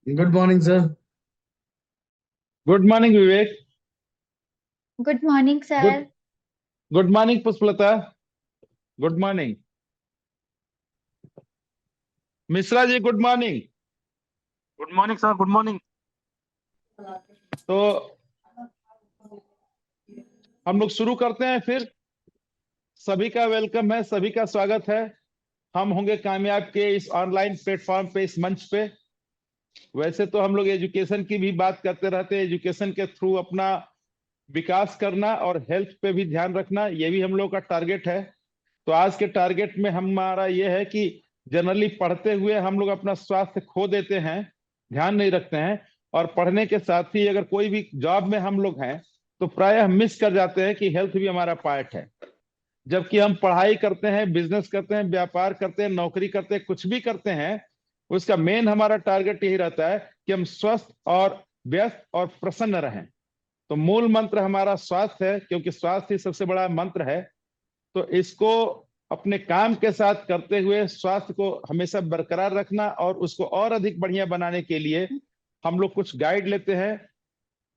Good morning, sir. Good morning Vivek. Good morning good sir. Good morning Pushpalata. Good morning Mishra ji. Good morning. Good morning sir, good morning. तो हम लोग शुरू करते हैं फिर। सभी का वेलकम है, सभी का स्वागत है। हम होंगे कामयाब के इस ऑनलाइन प्लेटफॉर्म पे, इस मंच पे। वैसे तो हम लोग एजुकेशन की भी बात करते रहते हैं, एजुकेशन के थ्रू अपना विकास करना और हेल्थ पे भी ध्यान रखना, ये भी हम लोग का टारगेट है। तो आज के टारगेट में हमारा ये है कि जनरली पढ़ते हुए हम लोग अपना स्वास्थ्य खो देते हैं, ध्यान नहीं रखते हैं। और पढ़ने के साथ ही अगर कोई भी जॉब में हम लोग हैं तो प्रायः मिस कर जाते हैं कि हेल्थ भी हमारा पार्ट है। जबकि हम पढ़ाई करते हैं, बिजनेस करते हैं, व्यापार करते हैं, नौकरी करते हैं, कुछ भी करते हैं, उसका मेन हमारा टारगेट यही रहता है कि हम स्वस्थ और व्यस्त और प्रसन्न रहें। तो मूल मंत्र हमारा स्वास्थ्य है, क्योंकि स्वास्थ्य ही सबसे बड़ा मंत्र है। तो इसको अपने काम के साथ करते हुए स्वास्थ्य को हमेशा बरकरार रखना और उसको और अधिक बढ़िया बनाने के लिए हम लोग कुछ गाइड लेते हैं।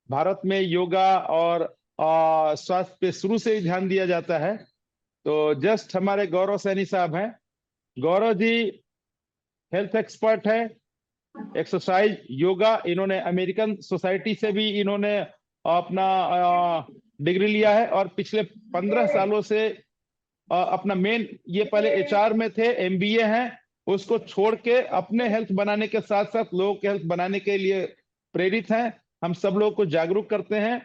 भारत में योगा और स्वास्थ्य पे शुरू से ही ध्यान दिया जाता है। तो जस्ट हमारे गौरव सैनी साहब हैं। गौरव जी हेल्थ एक्सपर्ट है, एक्सरसाइज, योगा। इन्होंने अमेरिकन सोसाइटी से भी इन्होंने अपना डिग्री लिया है और पिछले 15 सालों से अपना मेन, ये पहले एचआर में थे, एमबीए हैं, उसको छोड़ के अपने हेल्थ बनाने के साथ साथ लोगों के हेल्थ बनाने के लिए प्रेरित हैं। हम सब लोगों को जागरूक करते हैं।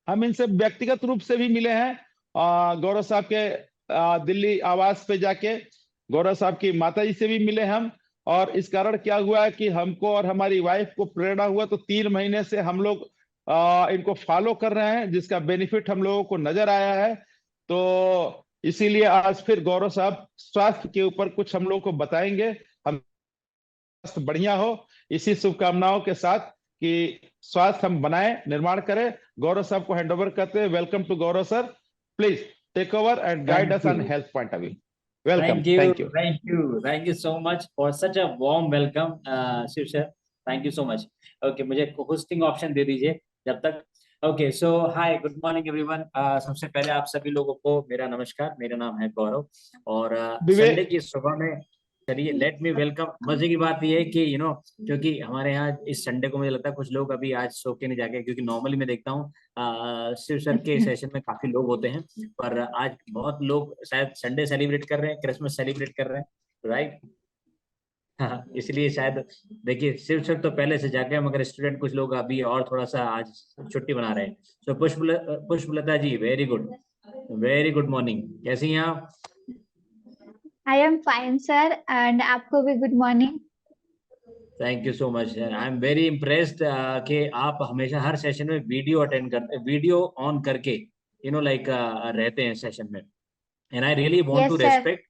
हम इनसे व्यक्तिगत रूप से भी मिले हैं, गौरव साहब के दिल्ली आवास पे जाके गौरव साहब की माता जी से भी मिले हम। और इस कारण क्या हुआ है कि हमको और हमारी वाइफ को प्रेरणा हुआ, तो 3 महीने से हम लोग इनको फॉलो कर रहे हैं, जिसका बेनिफिट हम लोगों को नजर आया है। तो इसीलिए आज फिर गौरव साहब स्वास्थ्य के ऊपर कुछ हम लोग को बताएंगे। हम स्वास्थ्य बढ़िया हो, इसी शुभकामनाओं के साथ कि स्वास्थ्य हम बनाएं, निर्माण करें। गौरव साहब को हैंड ओवर करते हैं। Welcome to Gaurav sir. Please take over and guide Thank us on you. Health point of view. Welcome. Thank you. Thank you. Thank you. Thank you so much for such a warm welcome, Shiv sir. Thank you so much. Okay, मुझे hosting option दे दीजिए जब तक। Okay, सो हाय, good morning everyone. सबसे पहले आप सभी लोगों को मेरा नमस्कार। मेरा नाम है गौरव और संडे विवेक, की सुबह में, चलिए लेट मी वेलकम। मजे की बात यह है कि क्योंकि हमारे यहाँ इस संडे को मुझे लगता है कुछ लोग अभी आज सो के नहीं जागे, क्योंकि नॉर्मली मैं देखता हूँ शिव सर के सेशन में काफी लोग होते हैं, पर आज बहुत लोग शायद संडे सेलिब्रेट कर रहे हैं, क्रिसमस सेलिब्रेट कर रहे हैं, राइट। हाँ, इसलिए शायद देखिए शिव सर तो पहले से जाके, मगर स्टूडेंट कुछ लोग अभी और थोड़ा सा आज छुट्टी मना रहे हैं। So Pushpalata ji, very good morning. कैसी हैं आप? I am fine sir, and आपको भी good morning. Thank you so much. I am very impressed कि आप हमेशा हर सेशन में वीडियो अटेंड करते, वीडियो ऑन करके लाइक रहते हैं सेशन में, and I really want to yes sir. Respect.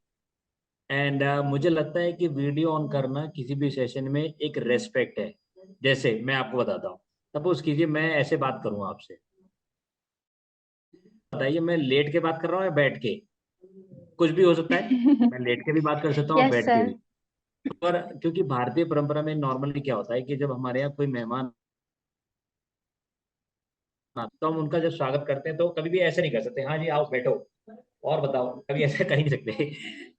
And मुझे लगता है कि वीडियो ऑन करना किसी भी सेशन में एक रेस्पेक्ट है। जैसे मैं आपको बताता हूँ, सपोज कीजिए मैं ऐसे बात करूँ आपसे, बताइए मैं लेट के बात कर रहा हूँ या बैठ के? कुछ भी हो सकता है, मैं लेट के भी बात कर सकता हूँ, यस बैठ के सर। भी। पर क्योंकि भारतीय परंपरा में नॉर्मली क्या होता है कि जब हमारे यहाँ कोई मेहमान, हाँ, तो हम उनका जब स्वागत करते हैं तो कभी भी ऐसे नहीं कर सकते, हाँ जी आओ बैठो और बताओ, कभी ऐसा कर ही नहीं सकते।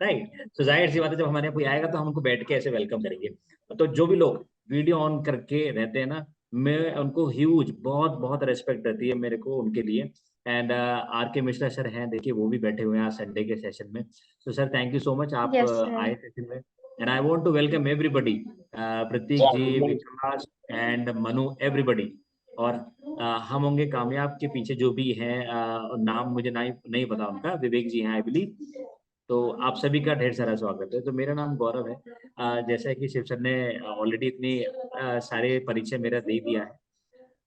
राइट। तो जाहिर सी बात है, जब हमारे यहाँ कोई आएगा तो हम उनको बैठ के ऐसे वेलकम करेंगे। तो जो भी लोग वीडियो ऑन करके रहते हैं ना, मैं उनको ह्यूज, बहुत बहुत रेस्पेक्ट रहती है मेरे को उनके लिए। एंड आर के मिश्रा सर हैं, देखिए वो भी बैठे हुए हैं आज संडे के सेशन में। तो sir thank you so much, आप यस सर। आए सेशन में। And I want to welcome everybody, Prateek ji, Vikas and Manu, everybody. और हम होंगे कामयाब के पीछे जो भी हैं, नाम मुझे नहीं नहीं पता उनका, विवेक जी हैं आई बिलीव। तो आप सभी का ढेर सारा स्वागत है। तो मेरा नाम गौरव है। जैसा कि शिव सर ने ऑलरेडी इतनी सारे परिचय मेरा दे दिया है।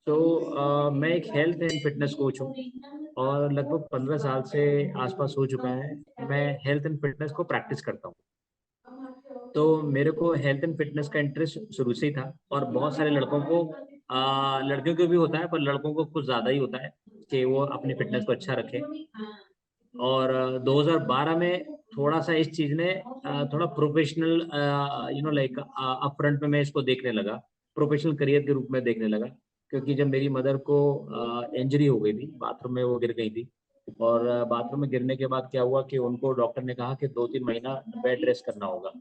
तो मैं एक हेल्थ एंड फिटनेस कोच हूँ और लगभग 15 साल से आसपास हो चुका है मैं हेल्थ एंड फिटनेस को प्रैक्टिस करता हूँ। तो मेरे को हेल्थ एंड फिटनेस का इंटरेस्ट शुरू से ही था, और बहुत सारे लड़कों को, लड़कियों को भी होता है पर लड़कों को कुछ ज्यादा ही होता है कि वो अपनी फिटनेस को अच्छा रखें। और 2012 में थोड़ा सा इस चीज ने थोड़ा प्रोफेशनल लाइक अपफ्रंट में मैं इसको देखने लगा। प्रोफेशनल करियर के रूप में देखने लगा, क्योंकि जब मेरी मदर को इंजरी हो गई थी, बाथरूम में वो गिर गई थी, और बाथरूम में गिरने के बाद क्या हुआ कि उनको डॉक्टर ने कहा कि 2-3 महीना बेड रेस्ट करना होगा।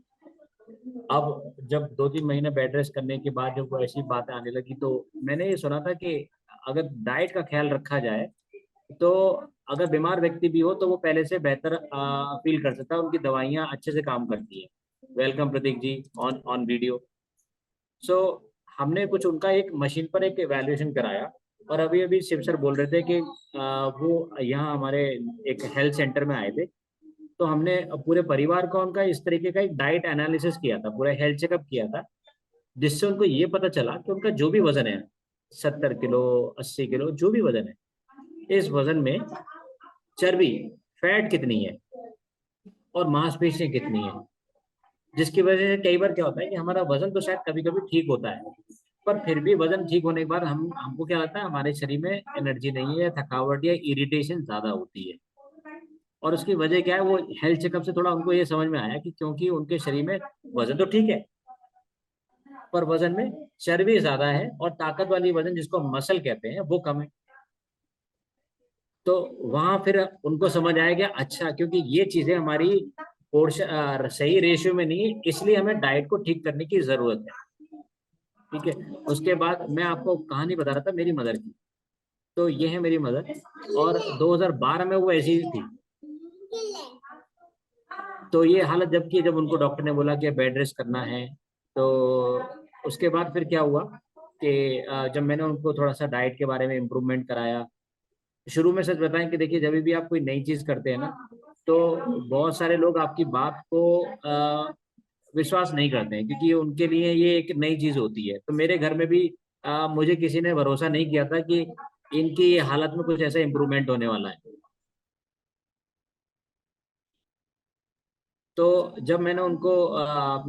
अब जब 2-3 महीने बेड रेस्ट करने के बाद जब वो ऐसी बातें आने लगी, तो मैंने ये सुना था कि अगर डाइट का ख्याल रखा जाए तो अगर बीमार व्यक्ति भी हो तो वो पहले से बेहतर फील कर सकता है, उनकी दवाइयाँ अच्छे से काम करती है। Welcome Prateek ji on video. So हमने कुछ उनका एक मशीन पर एक इवैल्यूएशन कराया, और अभी अभी शिव सर बोल रहे थे कि वो यहाँ हमारे एक हेल्थ सेंटर में आए थे, तो हमने पूरे परिवार का उनका इस तरीके का एक डाइट एनालिसिस किया था, पूरा हेल्थ चेकअप किया था, जिससे उनको ये पता चला कि उनका जो भी वजन है, 70 किलो 80 किलो जो भी वजन है, इस वजन में चर्बी फैट कितनी है और मांसपेशियां कितनी है, जिसकी वजह से कई बार क्या होता है कि हमारा वजन तो शायद कभी कभी ठीक होता है, पर फिर भी वजन ठीक होने के बाद हमको क्या लगता है हमारे शरीर में एनर्जी नहीं है, थकावट या इरिटेशन ज्यादा होती है। और उसकी वजह क्या है, वो हेल्थ चेकअप से थोड़ा उनको ये समझ में आया कि क्योंकि उनके शरीर में वजन तो ठीक है पर वजन में चर्बी ज्यादा है, और ताकत वाली वजन जिसको मसल कहते हैं वो कम है। तो वहां फिर उनको समझ आया कि अच्छा, क्योंकि ये चीजें हमारी पोर्शन सही रेशियो में नहीं है, इसलिए हमें डाइट को ठीक करने की जरूरत है। ठीक है, उसके बाद मैं आपको कहानी बता रहा था मेरी मदर की। तो ये है मेरी मदर, और 2012 में वो ऐसी थी। तो ये हालत जब उनको डॉक्टर ने बोला कि बेड रेस्ट करना है, तो उसके बाद फिर क्या हुआ कि जब मैंने उनको थोड़ा सा डाइट के बारे में इम्प्रूवमेंट कराया। शुरू में सच बताएं कि देखिए, जब भी आप कोई नई चीज करते हैं ना, तो बहुत सारे लोग आपकी बात को विश्वास नहीं करते हैं, क्योंकि उनके लिए ये एक नई चीज होती है। तो मेरे घर में भी मुझे किसी ने भरोसा नहीं किया था कि इनकी ये हालत में कुछ ऐसा इम्प्रूवमेंट होने वाला है। तो जब मैंने उनको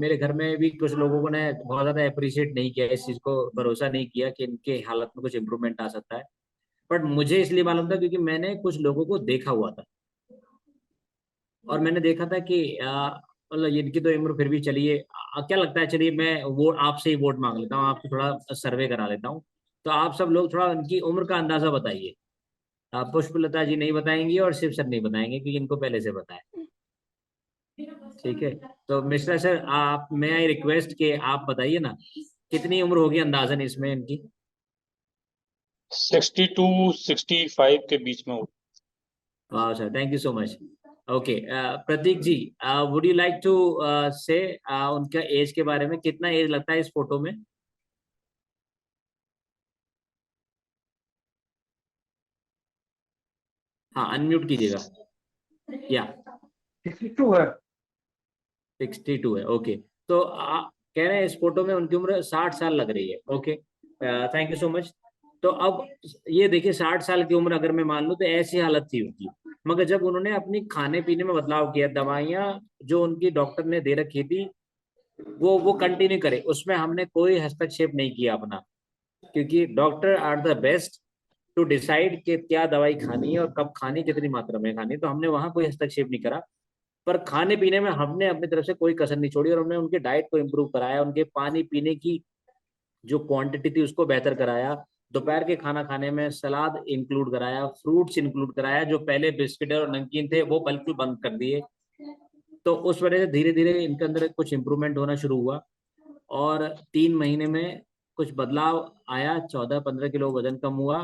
मेरे घर में भी कुछ लोगों को ने बहुत ज्यादा अप्रिशिएट नहीं किया, इस चीज को भरोसा नहीं किया कि इनके हालत में कुछ इम्प्रूवमेंट आ सकता है। बट मुझे इसलिए मालूम था क्योंकि मैंने कुछ लोगों को देखा हुआ था, और मैंने देखा था कि मतलब इनकी तो उम्र फिर भी, चलिए क्या लगता है, चलिए मैं वोट आपसे ही वोट मांग लेता हूँ, आपसे थोड़ा सर्वे करा लेता हूँ। तो आप सब लोग थोड़ा उनकी उम्र का अंदाजा बताइए। पुष्पलता जी नहीं बताएंगी और शिव सर नहीं बताएंगे, क्योंकि इनको पहले से पता है। ठीक है, तो मिश्रा सर, आप मैं आई रिक्वेस्ट कि आप बताइए ना, कितनी उम्र होगी अंदाजन इसमें इनकी? 60 to 65 के बीच में हो। वाह sir, thank you so much. Okay, Prateek ji, would you like to say उनका एज के बारे में, कितना एज लगता है इस फोटो में? हाँ, अनम्यूट कीजिएगा। या 62 है। 62 है, ओके। तो कह रहे हैं इस फोटो में उनकी उम्र 60 साल लग रही है। Okay, thank you so much. तो अब ये देखिए, 60 साल की उम्र अगर मैं मान लूं तो ऐसी हालत थी उनकी, मगर जब उन्होंने अपनी खाने पीने में बदलाव किया, दवाइयां जो उनकी डॉक्टर ने दे रखी थी वो कंटिन्यू करे, उसमें हमने कोई हस्तक्षेप नहीं किया अपना, क्योंकि doctor are the best to decide कि क्या दवाई खानी है और कब खानी, कितनी मात्रा में खानी। तो हमने वहां कोई हस्तक्षेप नहीं करा, पर खाने पीने में हमने अपनी तरफ से कोई कसर नहीं छोड़ी, और हमने उनके डाइट को इम्प्रूव कराया, उनके पानी पीने की जो क्वांटिटी थी उसको बेहतर कराया, दोपहर के खाना खाने में सलाद इंक्लूड कराया, फ्रूट्स इंक्लूड कराया, जो पहले बिस्किट और नमकीन थे वो बिल्कुल बंद कर दिए। तो उस वजह से धीरे धीरे इनके अंदर कुछ इम्प्रूवमेंट होना शुरू हुआ, और 3 महीने में कुछ बदलाव आया, 14-15 किलो वजन कम हुआ।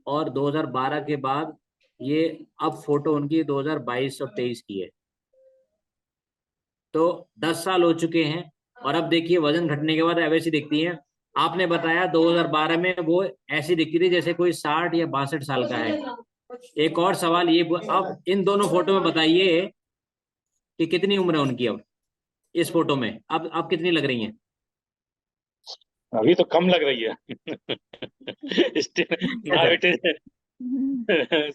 और 2012 के बाद ये, अब फोटो उनकी 2022 और 23 की है, तो 10 साल हो चुके हैं, और अब देखिए वजन घटने के बाद अब ऐसी दिखती है। आपने बताया 2012 में वो ऐसी दिखती थी जैसे कोई 60 या 62 साल का है। एक और सवाल ये, अब इन दोनों फोटो में बताइए कि कितनी उम्र है उनकी अब इस फोटो में, अब कितनी लग रही हैं? अभी तो कम लग रही है। Now it is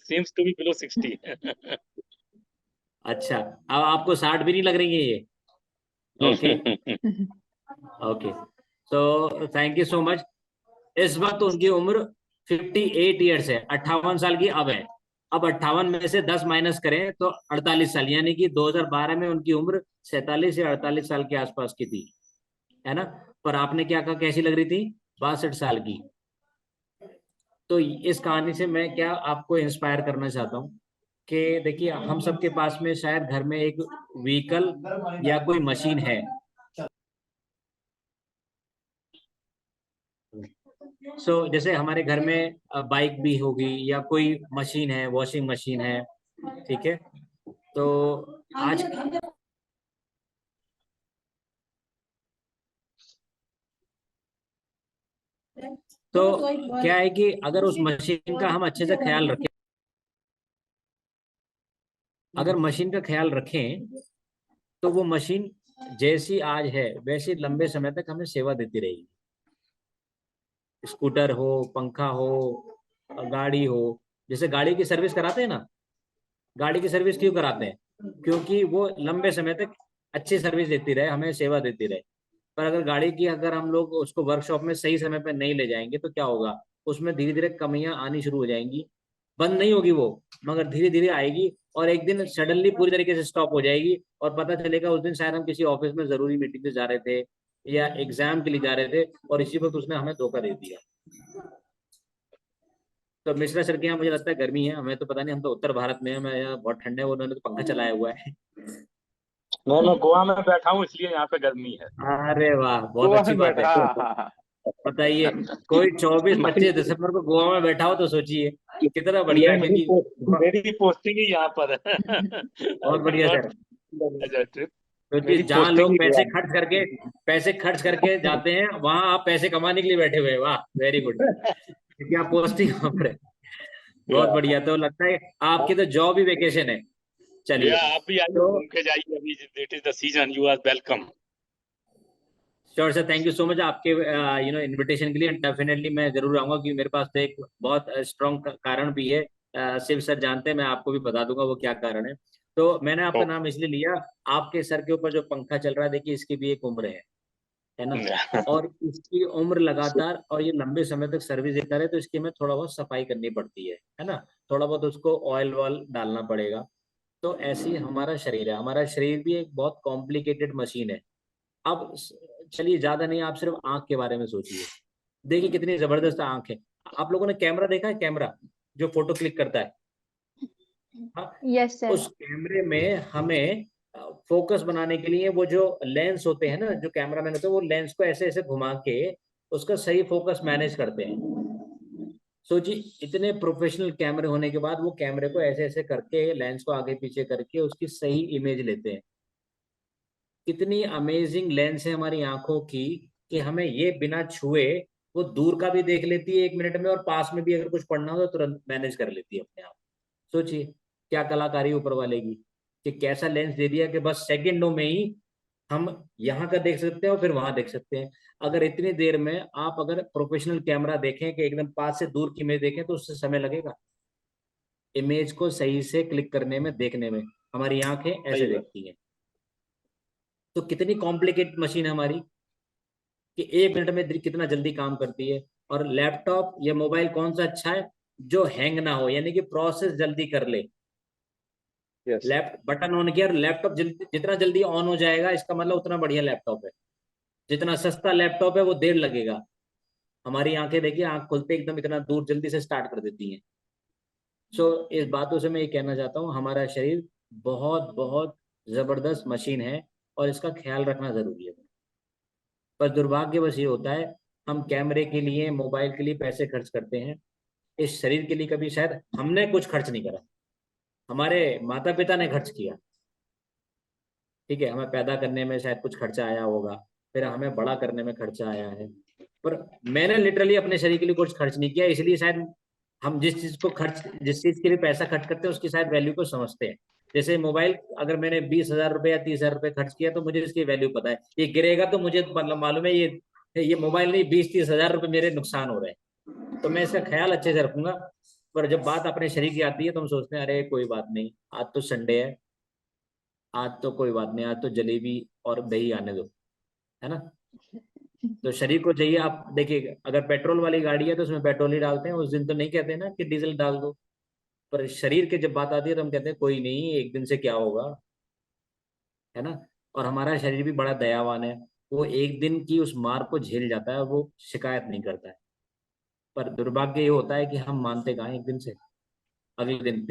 seems to be below 60. अच्छा, अब आपको 60 भी नहीं लग रही है ये? ओके ओके, तो थैंक यू सो मच। इस वक्त उनकी उम्र 58 ईयर्स है, 58 साल की अब है। अब 58 में से 10 माइनस करें तो 48 साल, यानी कि 2012 में उनकी उम्र 47 या 48 साल के आसपास की थी, है ना? पर आपने क्या कहा, कैसी लग रही थी? 62 साल की। तो इस कहानी से मैं क्या आपको इंस्पायर करना चाहता हूँ कि देखिए हम सबके पास में शायद घर में एक व्हीकल या कोई मशीन है। जैसे हमारे घर में बाइक भी होगी या कोई मशीन है, वॉशिंग मशीन है, ठीक है। तो आज तो क्या है कि अगर उस मशीन का हम अच्छे से ख्याल रखें, अगर मशीन का ख्याल रखें तो वो मशीन जैसी आज है वैसी लंबे समय तक हमें सेवा देती रहेगी। स्कूटर हो, पंखा हो, गाड़ी हो। जैसे गाड़ी की सर्विस कराते हैं ना, गाड़ी की सर्विस क्यों कराते हैं? क्योंकि वो लंबे समय तक अच्छी सर्विस देती रहे, हमें सेवा देती रहे। पर अगर गाड़ी की अगर हम लोग उसको वर्कशॉप में सही समय पर नहीं ले जाएंगे तो क्या होगा, उसमें धीरे धीरे कमियां आनी शुरू हो जाएंगी। बंद नहीं होगी वो, मगर धीरे धीरे आएगी और एक दिन सडनली पूरी तरीके से स्टॉप हो जाएगी और पता चलेगा उस दिन शायद हम किसी ऑफिस में जरूरी मीटिंग से जा रहे थे या एग्जाम के लिए जा रहे थे और इसी वक्त उसने हमें धोखा दे दिया। तो मिश्रा सर के यहाँ मुझे लगता है गर्मी है, हमें तो पता नहीं, हम तो उत्तर भारत में है, मैं यहाँ बहुत ठंडे है, उन्होंने तो पंखा चलाया हुआ है। मैं गोवा में बैठा हूँ इसलिए यहाँ पे गर्मी है। अरे वाह, बहुत गोवा अच्छी में बात है। बैठा, हाँ। बताइए, कोई 24-25 मेरी दिसंबर को गोवा में बैठा हो तो सोचिए कितना बढ़िया है, मेरी क्योंकि मेरी पोस्टिंग ही यहाँ पर है। बहुत आई बढ़िया नॉट सर। ट्रिप। क्योंकि मेरी जहाँ पोस्टिंग लोग ही गोवा पैसे खर्च करके जाते हैं वहां आप पैसे कमाने के लिए बैठे हुए हैं। वाह, वेरी गुड। क्योंकि आप पोस्टिंग वहाँ पर है। बहुत में। बढ़िया। तो लगता है आपकी तो जॉब ही वेकेशन है। चलिए, या आप भी आइए, तो घूम के जाइए, अभी it is the season, you are welcome. Sure sir, thank you so much आपके इनविटेशन के लिए। डेफिनेटली मैं जरूर आऊंगा, क्योंकि मेरे पास तो एक बहुत स्ट्रॉन्ग कारण भी है। शिव सर जानते हैं, मैं आपको भी बता दूंगा वो क्या कारण है। तो मैंने आपका नाम इसलिए लिया, आपके सर के ऊपर जो पंखा चल रहा है, देखिए इसकी भी एक उम्र है ना। और इसकी उम्र लगातार और ये लंबे समय तक सर्विस देता रहे तो इसकी हमें थोड़ा बहुत सफाई करनी पड़ती है ना। थोड़ा बहुत उसको ऑयल वॉल डालना पड़ेगा। तो ऐसे ही हमारा शरीर है, हमारा शरीर भी एक बहुत कॉम्प्लिकेटेड मशीन है। अब चलिए, ज्यादा नहीं, आप सिर्फ आंख के बारे में सोचिए। देखिए कितनी जबरदस्त आंख है। आप लोगों ने कैमरा देखा है, कैमरा जो फोटो क्लिक करता है? हाँ। Yes sir. उस कैमरे में हमें फोकस बनाने के लिए वो जो लेंस होते हैं ना, जो कैमरामैन होते हैं, वो लेंस को ऐसे ऐसे घुमा के उसका सही फोकस मैनेज करते हैं। सोचिए, इतने प्रोफेशनल कैमरे होने के बाद वो कैमरे को ऐसे ऐसे करके, लेंस को आगे पीछे करके उसकी सही इमेज लेते हैं। कितनी अमेजिंग लेंस है हमारी आंखों की कि हमें ये बिना छुए वो दूर का भी देख लेती है 1 मिनट में, और पास में भी अगर कुछ पढ़ना हो तो तुरंत मैनेज कर लेती है अपने आप। सोचिए क्या कलाकारी ऊपर वाले की, कि कैसा लेंस दे दिया कि बस सेकंडों में ही हम यहाँ का देख सकते हैं और फिर वहां देख सकते हैं। अगर इतनी देर में आप अगर प्रोफेशनल कैमरा देखें कि एकदम पास से दूर की इमेज देखें तो उससे समय लगेगा इमेज को सही से क्लिक करने में, देखने में। हमारी आंखें ऐसे सही बात। देखती हैं। तो कितनी कॉम्प्लिकेटेड मशीन है हमारी कि 1 मिनट में कितना जल्दी काम करती है। और लैपटॉप या मोबाइल कौन सा अच्छा है? जो हैंग ना हो, यानी कि प्रोसेस जल्दी कर ले। यस। लैप बटन ऑन किया और लैपटॉप जितना जल्दी ऑन हो जाएगा, इसका मतलब उतना बढ़िया लैपटॉप है। जितना सस्ता लैपटॉप है वो देर लगेगा। हमारी आंखें देखिए, आंख खुलते एकदम इतना दूर जल्दी से स्टार्ट कर देती हैं। इस बातों से मैं ये कहना चाहता हूँ, हमारा शरीर बहुत बहुत जबरदस्त मशीन है और इसका ख्याल रखना जरूरी है। पर दुर्भाग्यवश ये होता है, हम कैमरे के लिए, मोबाइल के लिए पैसे खर्च करते हैं, इस शरीर के लिए कभी शायद हमने कुछ खर्च नहीं करा, हमारे माता पिता ने खर्च किया। ठीक है, हमें पैदा करने में शायद कुछ खर्चा आया होगा, फिर हमें बड़ा करने में खर्चा आया है। पर मैंने लिटरली अपने शरीर के लिए कुछ खर्च नहीं किया, इसलिए शायद हम जिस चीज के लिए पैसा खर्च करते हैं उसकी शायद वैल्यू को समझते हैं। जैसे मोबाइल, अगर मैंने 20,000 रुपये या 30,000 रुपये खर्च किया तो मुझे इसकी वैल्यू पता है। ये गिरेगा तो मुझे मतलब मालूम है ये मोबाइल नहीं, 20-30 हजार रुपये मेरे नुकसान हो रहे हैं, तो मैं इसका ख्याल अच्छे से रखूंगा। पर जब बात अपने शरीर की आती है तो हम सोचते हैं अरे कोई बात नहीं, आज तो संडे है, आज तो कोई बात नहीं, आज तो जलेबी और दही आने दो, है ना। तो शरीर को चाहिए, आप देखिए अगर पेट्रोल वाली गाड़ी है तो उसमें पेट्रोल ही डालते हैं, उस दिन तो नहीं कहते ना कि डीजल डाल दो। पर शरीर की जब बात आती है तो हम कहते हैं कोई नहीं, एक दिन से क्या होगा, है ना। और हमारा शरीर भी बड़ा दयावान है, वो एक दिन की उस मार को झेल जाता है, वो शिकायत नहीं करता है। पर दुर्भाग्य ये होता है कि हम मानते कहाँ हैं, एक दिन से अगले दिन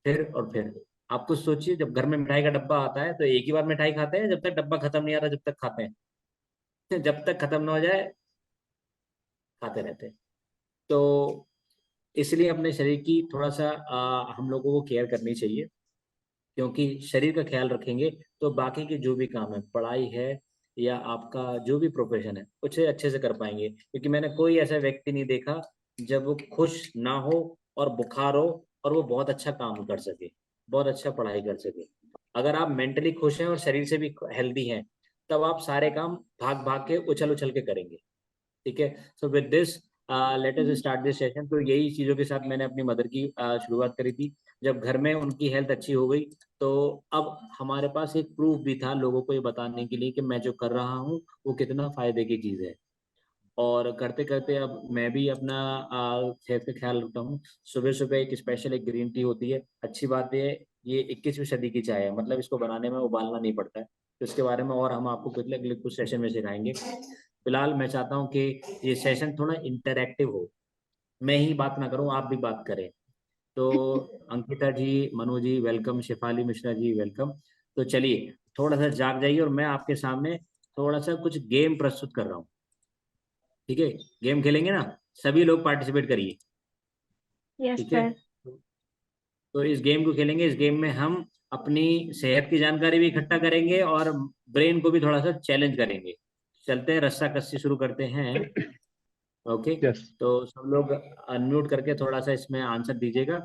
फिर और फिर। आप कुछ सोचिए, जब घर में मिठाई का डब्बा आता है तो एक ही बार मिठाई खाते हैं, जब तक डब्बा खत्म नहीं आता जब तक खाते हैं, जब तक खत्म ना हो जाए खाते रहते हैं। तो इसलिए अपने शरीर की थोड़ा सा हम लोगों को केयर करनी चाहिए, क्योंकि शरीर का ख्याल रखेंगे तो बाकी के जो भी काम है, पढ़ाई है या आपका जो भी प्रोफेशन है, उसे अच्छे से कर पाएंगे। क्योंकि मैंने कोई ऐसा व्यक्ति नहीं देखा जब वो खुश ना हो और बुखार हो और वो बहुत अच्छा काम कर सके, बहुत अच्छा पढ़ाई कर सके। अगर आप मेंटली खुश हैं और शरीर से भी हेल्दी हैं, तब आप सारे काम भाग भाग के उछल उछल के करेंगे। ठीक है। So with this let us start this session. तो यही चीज़ों के साथ मैंने अपनी मदर की शुरुआत करी थी। जब घर में उनकी हेल्थ अच्छी हो गई, तो अब हमारे पास एक प्रूफ भी था लोगों को ये बताने के लिए कि मैं जो कर रहा हूँ वो कितना फायदे की चीज़ है। और करते करते अब मैं भी अपना सेहत का ख्याल रखता हूँ। सुबह सुबह एक स्पेशल एक ग्रीन टी होती है। अच्छी बात है, ये 21वीं सदी की चाय है, मतलब इसको बनाने में उबालना नहीं पड़ता है। तो इसके बारे में और हम आपको अगले कुछ सेशन में सिखाएंगे। फिलहाल मैं चाहता हूँ कि ये सेशन थोड़ा इंटरैक्टिव हो, मैं ही बात ना करूँ, आप भी बात करें। तो अंकिता जी, मनु जी वेलकम, शिफाली मिश्रा जी वेलकम। तो चलिए थोड़ा सा जाग जाइए और मैं आपके सामने थोड़ा सा कुछ गेम प्रस्तुत कर रहा हूँ। ठीक है, गेम खेलेंगे ना, सभी लोग पार्टिसिपेट करिए। Yes, ठीक है, sir. तो इस गेम को खेलेंगे। इस गेम में हम अपनी सेहत की जानकारी भी इकट्ठा करेंगे और ब्रेन को भी थोड़ा सा चैलेंज करेंगे। चलते हैं, रस्सा कस्सी शुरू करते हैं। Okay, yes. तो सब लोग अनम्यूट करके थोड़ा सा इसमें आंसर दीजिएगा।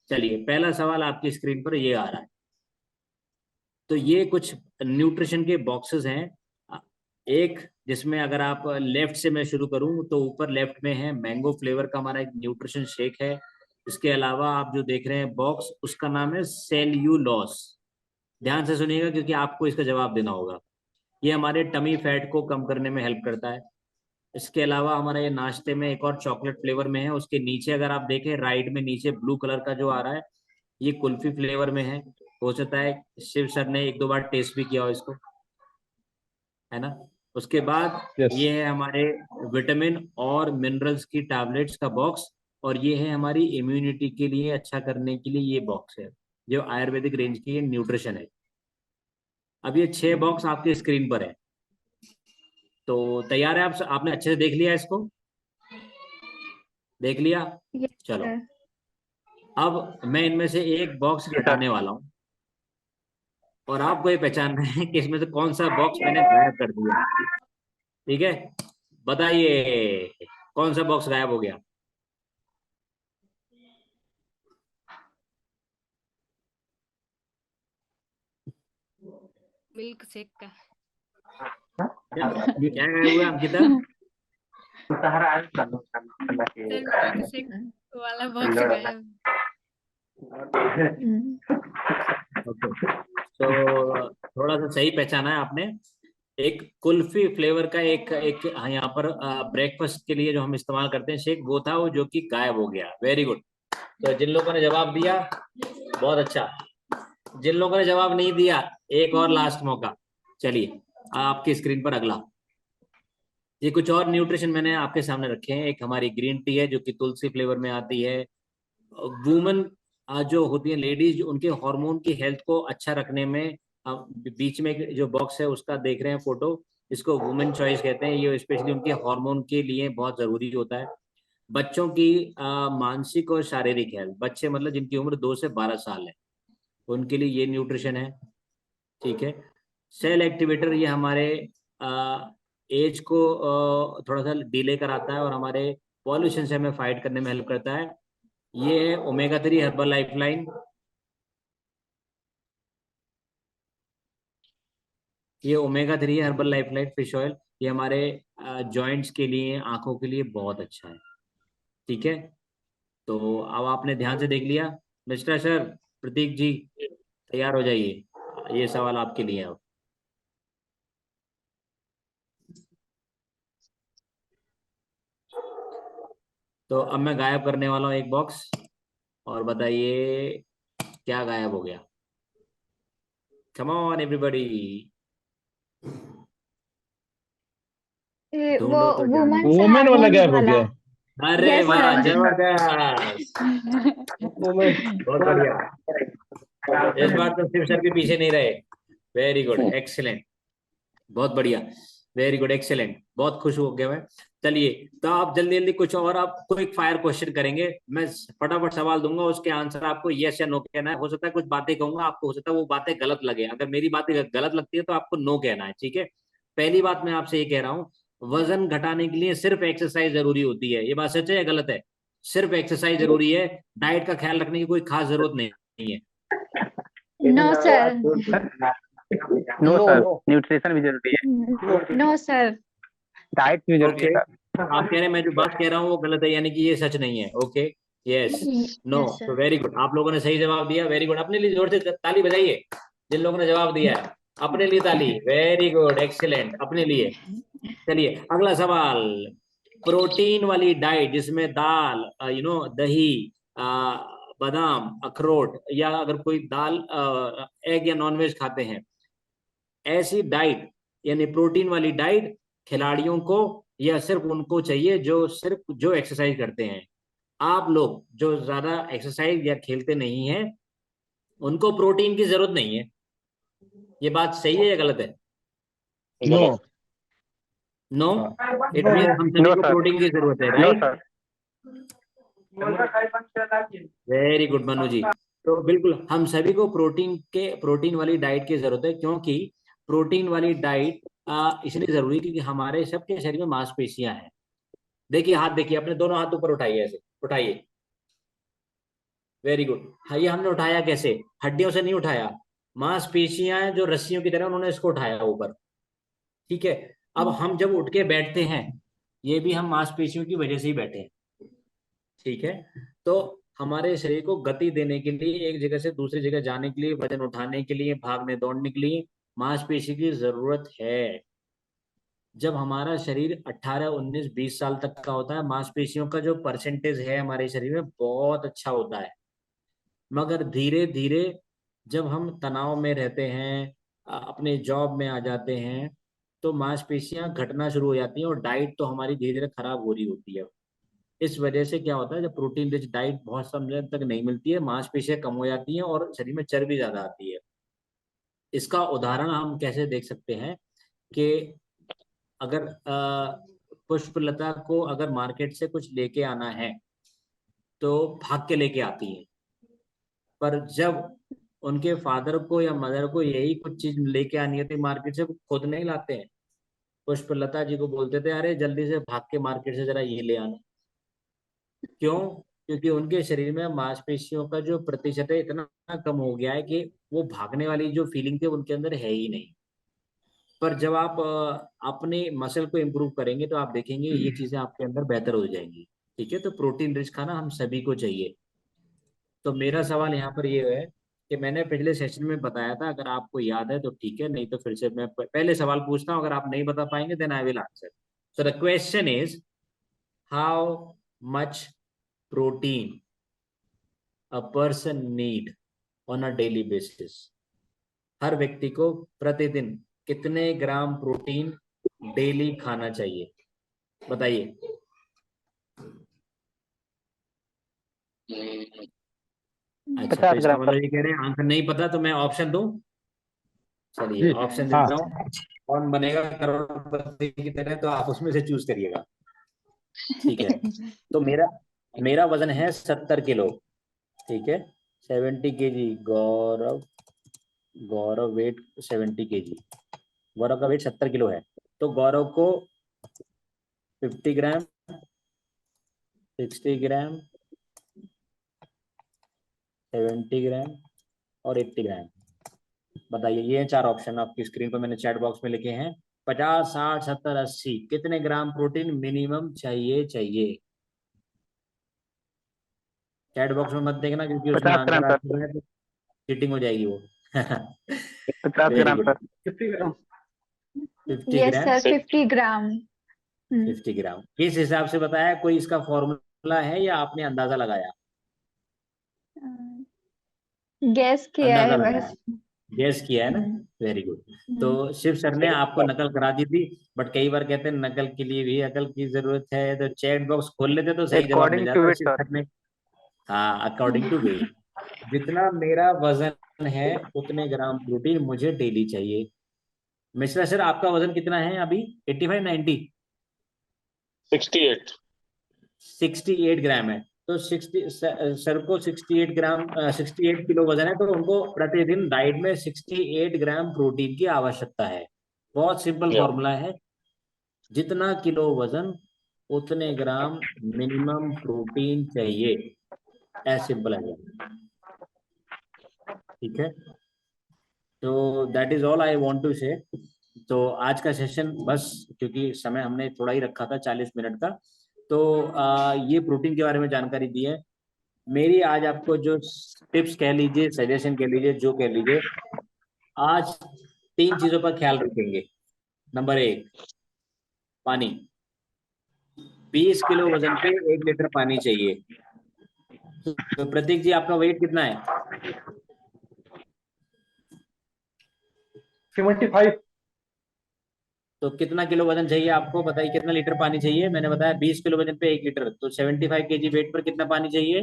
चलिए, पहला सवाल आपकी स्क्रीन पर ये आ रहा है। तो ये कुछ न्यूट्रिशन के बॉक्सेस हैं। एक जिसमें अगर आप लेफ्ट से मैं शुरू करूं तो ऊपर लेफ्ट में है मैंगो फ्लेवर का हमारा एक न्यूट्रिशन शेक है। इसके अलावा आप जो देख रहे हैं बॉक्स, उसका नाम है सेल्यूलोस। ध्यान से सुनिएगा क्योंकि आपको इसका जवाब देना होगा। ये हमारे टमी फैट को कम करने में हेल्प करता है। इसके अलावा हमारा ये नाश्ते में एक और चॉकलेट फ्लेवर में है। उसके नीचे अगर आप देखें राइट में नीचे ब्लू कलर का जो आ रहा है, ये कुल्फी फ्लेवर में है। हो सकता है शिव सर ने एक दो बार टेस्ट भी किया हो इसको, है ना। उसके बाद यस। ये है हमारे विटामिन और मिनरल्स की टैबलेट्स का बॉक्स। और ये है हमारी इम्यूनिटी के लिए अच्छा करने के लिए ये बॉक्स है, जो आयुर्वेदिक रेंज की न्यूट्रिशन है। अब ये 6 बॉक्स आपके स्क्रीन पर है। तो तैयार है आप? आपने अच्छे से देख लिया इसको? देख लिया? Yes, चलो, sir. अब मैं इनमें से एक बॉक्स हटाने वाला हूँ और आपको ये पहचानना है कि इसमें से कौन सा बॉक्स मैंने गायब कर दिया। ठीक है, बताइए कौन सा बॉक्स गायब हो गया। मिल्क शेक का। क्या क्या गायब हुआ अंकिता? सर मिल्क शेक वाला बॉक्स गायब। Mm. ओके, तो थोड़ा सा सही पहचाना है आपने। एक कुल्फी फ्लेवर का एक एक यहाँ पर ब्रेकफास्ट के लिए जो हम इस्तेमाल करते हैं शेक, वो था वो जो कि गायब हो गया। Very good. तो जिन लोगों ने जवाब दिया बहुत अच्छा, जिन लोगों ने जवाब नहीं दिया एक और लास्ट मौका। चलिए, आपकी स्क्रीन पर अगला। ये कुछ और न्यूट्रिशन मैंने आपके सामने रखे हैं। एक हमारी ग्रीन टी है जो कि तुलसी फ्लेवर में आती है। वुमेन जो होती है लेडीज, उनके हार्मोन की हेल्थ को अच्छा रखने में बीच में एक जो बॉक्स है उसका देख रहे हैं फोटो, इसको वुमेन चॉइस कहते हैं। ये स्पेशली उनके हार्मोन के लिए बहुत जरूरी होता है। बच्चों की मानसिक और शारीरिक हेल्थ, बच्चे मतलब जिनकी उम्र 2 से 12 साल है, उनके लिए ये न्यूट्रिशन है। ठीक है। सेल एक्टिवेटर, ये हमारे एज को थोड़ा सा डिले कराता है और हमारे पॉल्यूशन से हमें फाइट करने में हेल्प करता है। ये है ओमेगा 3 हर्बल लाइफलाइन। ये omega 3 herbal lifeline fish oil, ये हमारे जॉइंट्स के लिए, आंखों के लिए बहुत अच्छा है। ठीक है, तो अब आपने ध्यान से देख लिया। मिस्टर सर, प्रतीक जी, तैयार हो जाइए, ये सवाल आपके लिए है अब। तो अब मैं गायब करने वाला हूँ एक बॉक्स, और बताइए क्या गायब हो गया। Come on everybody. वो ढूंढो तो जाने। वुमेन्स वुमेन वाला हार्मोन गैप हो वाला। गया। अरे Yes, वाह, sir. जबरदस्त, बहुत बढ़िया। इस बार तो शिव सर भी पीछे नहीं रहे। वेरी गुड, एक्सीलेंट, बहुत बढ़िया, वेरी गुड, एक्सीलेंट, बहुत खुश हो गया मैं। चलिए, तो आप जल्दी जल्दी कुछ और आप क्विक फायर क्वेश्चन करेंगे। मैं फटाफट सवाल दूंगा, उसके आंसर आपको यस या नो कहना है। हो सकता है कुछ बातें कहूंगा आपको, हो सकता है वो बातें गलत लगे। अगर मेरी बातें गलत लगती है तो आपको नो कहना है, ठीक है। पहली बात मैं आपसे ये कह रहा हूँ, वजन घटाने के लिए सिर्फ एक्सरसाइज जरूरी होती है, ये बात सच है या गलत है? सिर्फ एक्सरसाइज जरूरी है, डाइट का ख्याल रखने की कोई खास जरूरत नहीं है। No, sir. No sir, nutrition भी जरूरी है, No, sir. डाइट भी जरूरी ओके, है आप कह रहे हैं मैं जो बात कह रहा हूँ वो गलत है, यानी कि ये सच नहीं है। ओके, यस, नो, Yes, तो sir. वेरी गुड, आप लोगों ने सही जवाब दिया, वेरी गुड। अपने लिए जोर से ताली बजाइए जिन लोगों ने जवाब दिया है, अपने लिए ताली, वेरी गुड, एक्सीलेंट, अपने लिए। चलिए, अगला सवाल, प्रोटीन वाली डाइट जिसमें दाल, दही, बादाम, अखरोट, या अगर कोई दाल, एग या नॉनवेज खाते हैं, ऐसी डाइट यानी प्रोटीन वाली डाइट खिलाड़ियों को या सिर्फ उनको चाहिए जो एक्सरसाइज करते हैं? आप लोग जो ज्यादा एक्सरसाइज या खेलते नहीं हैं, उनको प्रोटीन की जरूरत नहीं है। ये बात सही है या गलत है? नो। नो, इट मीन हम सभी नो को सर, प्रोटीन की जरूरत है, no right? Sir, very good Manu ji, तो बिल्कुल हम सभी को प्रोटीन वाली डाइट की जरूरत है, क्योंकि प्रोटीन वाली डाइट इसलिए जरूरी है क्योंकि हमारे सबके शरीर में मांसपेशियां हैं। देखिए हाथ, देखिए अपने दोनों हाथ ऊपर उठाइए, ऐसे उठाइए, वेरी गुड। हाँ, ये हमने उठाया कैसे? हड्डियों से नहीं उठाया, मांसपेशियां हैं जो रस्सियों की तरह, उन्होंने इसको उठाया ऊपर, ठीक है। अब हम जब उठ के बैठते हैं, ये भी हम मांसपेशियों की वजह से ही बैठे हैं, ठीक है। तो हमारे शरीर को गति देने के लिए, एक जगह से दूसरी जगह जाने के लिए, वजन उठाने के लिए, भागने दौड़ने के लिए मांसपेशी की जरूरत है। जब हमारा शरीर 18, 19, 20 साल तक का होता है, मांसपेशियों का जो परसेंटेज है हमारे शरीर में बहुत अच्छा होता है। मगर धीरे धीरे जब हम तनाव में रहते हैं, अपने जॉब में आ जाते हैं, तो मांसपेशियां घटना शुरू हो जाती हैं और डाइट तो हमारी धीरे धीरे खराब हो रही होती है। इस वजह से क्या होता है, जब प्रोटीन रिच डाइट बहुत समय तक नहीं मिलती है, मांसपेशियां कम हो जाती हैं और शरीर में चर्बी ज्यादा आती है। इसका उदाहरण हम कैसे देख सकते हैं कि अगर पुष्पलता को अगर मार्केट से कुछ लेके आना है तो भाग के लेके आती है, पर जब उनके फादर को या मदर को यही कुछ चीज लेके आनी होती मार्केट से, वो खुद नहीं लाते हैं। पुष्पलता जी को बोलते थे, अरे जल्दी से भाग के मार्केट से जरा ये ले आना। क्यों? क्योंकि उनके शरीर में मांसपेशियों का जो प्रतिशत है इतना कम हो गया है कि वो भागने वाली जो फीलिंग थी उनके अंदर है ही नहीं। पर जब आप अपने मसल को इम्प्रूव करेंगे तो आप देखेंगे ये चीजें आपके अंदर बेहतर हो जाएंगी, ठीक है। तो प्रोटीन रिच खाना हम सभी को चाहिए। तो मेरा सवाल यहाँ पर ये है कि मैंने पिछले सेशन में बताया था, अगर आपको याद है तो ठीक है, नहीं तो फिर से मैं पहले सवाल पूछता हूँ, अगर आप नहीं बता पाएंगे then I will answer. So the question is, how much protein a person need on a daily basis? हर व्यक्ति को प्रतिदिन कितने ग्राम प्रोटीन डेली खाना चाहिए, बताइए। अच्छा, तो 50 इसका ग्राम मतलब सर, ये कह रहे हैं आंसर नहीं पता, तो मैं ऑप्शन दूं? चलिए, जी ऑप्शन हाँ। देता हूँ। कौन बनेगा करोड़पति की तरह, तो आप उसमें से चूज करिएगा, ठीक है। तो मेरा मेरा वजन है 70 किलो, ठीक है, 70 kg। गौरव गौरव वेट 70 kg, गौरव का वेट 70 किलो है। तो गौरव को 50 ग्राम, 60 ग्राम, 70 ग्राम और 80 ग्राम, बताइए। ये 4 ऑप्शन आपकी स्क्रीन पर मैंने चैट बॉक्स में लिखे हैं। 50, 60, 70, 80, कितने ग्राम प्रोटीन मिनिमम चाहिए? चैट बॉक्स में मत देखना, क्योंकि उसमें 50 आंसर ग्राम आ सर, चुका है तो चीटिंग हो जाएगी वो। 50 वेरी ग्राम गुड, सर, 50 Yes, ग्राम sir. 50 gram. 50 ग्राम किस हिसाब से बताया? कोई इसका फॉर्मूला है या आपने अंदाजा लगाया? Guess किया अंदाजा है लगाया, बस. गैस किया है ना, वेरी गुड। तो शिव सर ने आपको नकल करा दी थी, बट कई बार कहते हैं नकल के लिए भी अकल की जरूरत है, तो चैट बॉक्स खोल लेते तो सही जवाब मिल अकॉर्डिंग टू जाता इट शिव सर। सर ने। हाँ, अकॉर्डिंग टू वेट, जितना मेरा वजन है उतने ग्राम प्रोटीन मुझे डेली चाहिए। मिश्रा सर, आपका वजन कितना है अभी? 85 90? 68। 68 ग्राम है। तो 60 सर को 68 ग्राम 68 किलो वजन है, तो उनको प्रतिदिन डाइट में 68 ग्राम प्रोटीन की आवश्यकता है। बहुत सिंपल Yeah. फॉर्मूला है, जितना किलो वजन उतने ग्राम मिनिमम प्रोटीन चाहिए, एज सिंपल है। ठीक है, तो that is all I want to say. तो आज का सेशन बस, क्योंकि समय हमने थोड़ा ही रखा था 40 मिनट का, तो ये प्रोटीन के बारे में जानकारी दी है। मेरी आज आपको जो टिप्स कह लीजिए, सजेशन कह लीजिए, जो कह लीजिए, आज 3 चीजों पर ख्याल रखेंगे। नंबर 1, पानी। 20 किलो वजन पे 1 लीटर पानी चाहिए। तो प्रतीक जी, आपका वेट कितना है? 75। तो कितना किलो वजन चाहिए आपको, बताइए कितना लीटर पानी चाहिए? मैंने बताया 20 किलो वजन पे 1 लीटर, तो 75 केजी वेट पर कितना पानी चाहिए?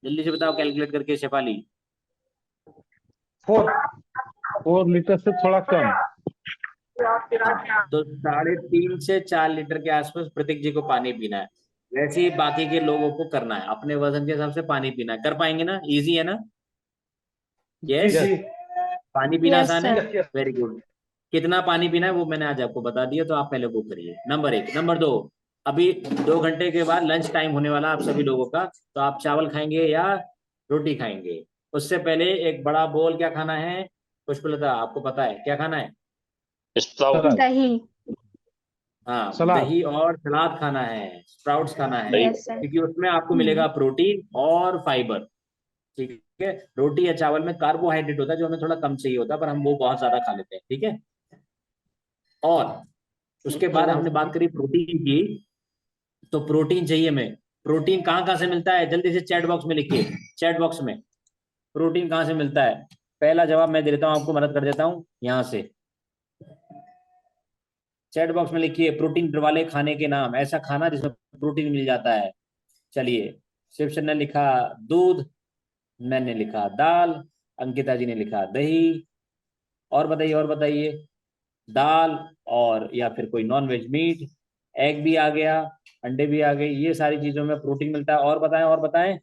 जल्दी से बताओ कैलकुलेट करके शेफाली। 4 लीटर से थोड़ा कम। तो 3.5 से 4 लीटर के आसपास प्रतीक जी को पानी पीना है। वैसे ही बाकी के लोगों को करना है, अपने वजन के हिसाब से पानी पीना है। कर पाएंगे ना? इजी है ना? यस, पानी पीना Yes, आसान है। sir. Very good. कितना पानी पीना है वो मैंने आज आपको बता दिया, तो आप पहले वो करिए। नंबर 1। नंबर 2, अभी 2 घंटे के बाद लंच टाइम होने वाला आप सभी लोगों का, तो आप चावल खाएंगे या रोटी खाएंगे? उससे पहले एक बड़ा बोल क्या खाना है? पुष्पलता, आपको पता है क्या खाना है? स्प्राउट। दही. हाँ, सलाद। दही और सलाद खाना है, स्प्राउट्स खाना है, Yes, sir. क्योंकि उसमें आपको मिलेगा प्रोटीन और फाइबर। ठीक है, रोटी या चावल में कार्बोहाइड्रेट होता है जो हमें थोड़ा कम चाहिए होता है, पर हम वो बहुत ज्यादा खा लेते हैं। ठीक है, और उसके बाद हमने बात करी प्रोटीन की, तो प्रोटीन चाहिए हमें। प्रोटीन कहाँ कहाँ से मिलता है? जल्दी से चैट बॉक्स में लिखिए, चैट बॉक्स में प्रोटीन कहाँ से मिलता है। पहला जवाब मैं दे देता हूँ, आपको मदद कर देता हूँ यहाँ से। चैट बॉक्स में लिखिए प्रोटीन वाले खाने के नाम, ऐसा खाना जिसमें प्रोटीन मिल जाता है। चलिए, शिव सर ने लिखा दूध, मैंने लिखा दाल, अंकिता जी ने लिखा दही, और बताइए, और बताइए। दाल और या फिर कोई नॉन वेज मीट, एग भी आ गया, अंडे भी आ गए, ये सारी चीजों में प्रोटीन मिलता है। और बताएं, और बताएं।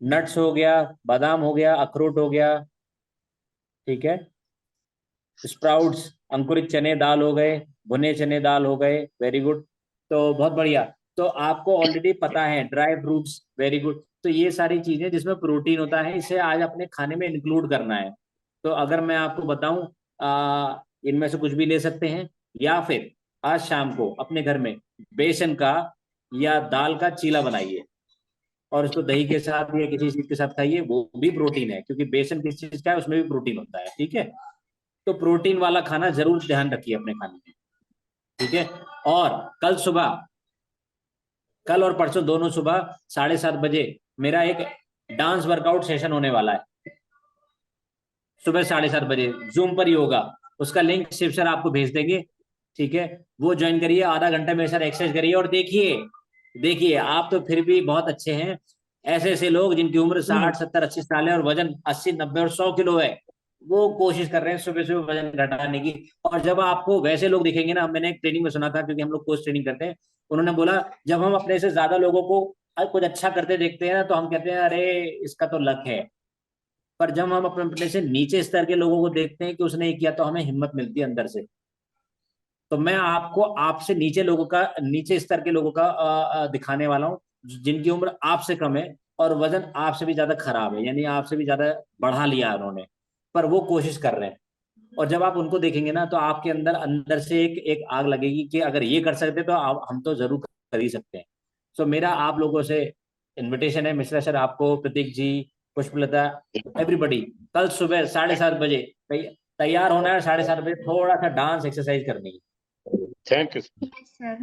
नट्स हो गया, बादाम हो गया, अखरोट हो गया, ठीक है, स्प्राउट्स, अंकुरित चने दाल हो गए, भुने चने दाल हो गए, वेरी गुड। तो बहुत बढ़िया, तो आपको ऑलरेडी पता है ड्राई फ्रूट्स, वेरी गुड। तो ये सारी चीजें जिसमें प्रोटीन होता है, इसे आज अपने खाने में इंक्लूड करना है। तो अगर मैं आपको बताऊं, इनमें से कुछ भी ले सकते हैं, या फिर आज शाम को अपने घर में बेसन का या दाल का चीला बनाइए और उसको दही के साथ या किसी चीज के साथ खाइए, वो भी प्रोटीन है, क्योंकि बेसन किस चीज का है, उसमें भी प्रोटीन होता है। ठीक है, तो प्रोटीन वाला खाना जरूर ध्यान रखिए अपने खाने में। ठीक है, और कल सुबह, कल और परसों दोनों सुबह 7:30 बजे मेरा एक डांस वर्कआउट सेशन होने वाला है। सुबह 7:30 बजे जूम पर ही होगा, उसका लिंक शिव सर आपको भेज देंगे। ठीक है, वो ज्वाइन करिए, आधा घंटा मेरे साथ एक्सरसाइज करिए, और देखिए देखिए आप तो फिर भी बहुत अच्छे हैं। ऐसे ऐसे लोग जिनकी उम्र 60 70 80 साल है और वजन 80 90 और 100 किलो है, वो कोशिश कर रहे हैं सुबह सुबह वजन घटाने की। और जब आपको वैसे लोग दिखेंगे ना, मैंने एक ट्रेनिंग में सुना था, क्योंकि हम लोग कोच ट्रेनिंग करते हैं, उन्होंने बोला जब हम अपने से ज्यादा लोगों को कुछ अच्छा करते देखते हैं ना, तो हम कहते हैं अरे इसका तो लक है। पर जब हम अपने से नीचे स्तर के लोगों को देखते हैं कि उसने ये किया, तो हमें हिम्मत मिलती है अंदर से। तो मैं आपको आपसे नीचे लोगों का, नीचे स्तर के लोगों का दिखाने वाला हूँ, जिनकी उम्र आपसे कम है और वजन आपसे भी ज्यादा खराब है, यानी आपसे भी ज्यादा बढ़ा लिया उन्होंने, पर वो कोशिश कर रहे हैं। और जब आप उनको देखेंगे ना, तो आपके अंदर अंदर से एक आग लगेगी कि अगर ये कर सकते तो हम तो जरूर कर ही सकते हैं। सो मेरा आप लोगों से इनविटेशन है, मिश्रा सर, आपको, प्रतीक जी, पुष्पलता, एवरीबडी, कल सुबह 7:30 बजे तैयार होना है। 7:30 बजे थोड़ा सा डांस एक्सरसाइज करनी है। Thank you. Yes, sir.